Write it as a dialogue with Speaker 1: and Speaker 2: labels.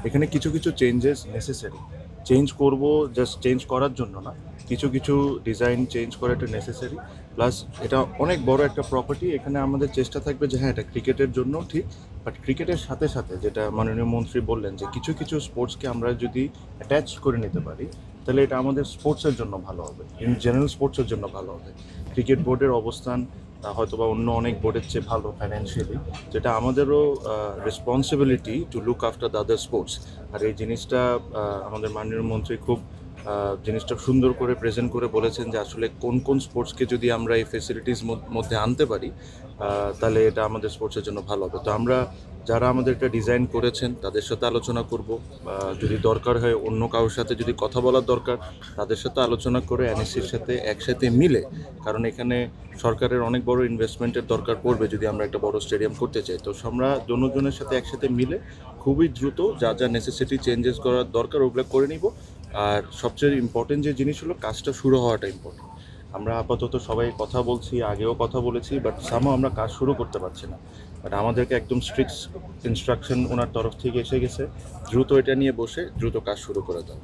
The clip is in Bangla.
Speaker 1: এখানে কিছু কিছু চেঞ্জেস নেসেসারি। চেঞ্জ করব জাস্ট চেঞ্জ করার জন্য না, কিছু কিছু ডিজাইন চেঞ্জ করা এটা নেসেসারি। প্লাস এটা অনেক বড় একটা প্রপার্টি, এখানে আমাদের চেষ্টা থাকবে যে হ্যাঁ এটা ক্রিকেটের জন্য ঠিক, বাট ক্রিকেটের সাথে সাথে যেটা মাননীয় মন্ত্রী বললেন যে কিছু কিছু স্পোর্টসকে আমরা যদি অ্যাটাচ করে নিতে পারি, তাহলে এটা আমাদের স্পোর্টসের জন্য ভালো হবে, ইন জেনারেল স্পোর্টসের জন্য ভালো হবে। ক্রিকেট বোর্ডের অবস্থান হয়তো বা অন্য অনেক বোর্ডের চেয়ে ভালো ফাইন্যান্সিয়ালি, যেটা আমাদেরও responsibility to look after the other sports. আর এই জিনিসটা আমাদের মাননীয় মন্ত্রী খুব জিনিসটা সুন্দর করে প্রেজেন্ট করে বলেছেন যে আসলে কোন কোন স্পোর্টসকে যদি আমরা এই ফেসিলিটিস মধ্যে আনতে পারি, তাহলে এটা আমাদের স্পোর্টসের জন্য ভালো হবে। তো আমরা যারা আমাদের এটা ডিজাইন করেছেন তাদের সাথে আলোচনা করব, যদি দরকার হয় অন্য কারোর সাথে যদি কথা বলার দরকার তাদের সাথে আলোচনা করে এনএসসির সাথে একসাথে মিলে, কারণ এখানে সরকারের অনেক বড় ইনভেস্টমেন্টের দরকার পড়বে যদি আমরা একটা বড় স্টেডিয়াম করতে চাই। তো আমরা দুজনের সাথে একসাথে মিলে খুবই দ্রুত যা যা নেসেসিটি চেঞ্জেস করার দরকার ওগুলো করে নিব। আর সবচেয়ে ইম্পর্টেন্ট যে জিনিস হলো কাজটা শুরু হওয়াটা ইম্পর্টেন্ট। আমরা আপাতত সবাই কথা বলছি, আগেও কথা বলেছি, বাট সামও আমরা কাজ শুরু করতে পারছি না। বাট আমাদেরকে একদম স্ট্রিক্ট ইনস্ট্রাকশন ওনার তরফ থেকে এসে গেছে, দ্রুত এটা নিয়ে বসে দ্রুত কাজ শুরু করে দাও।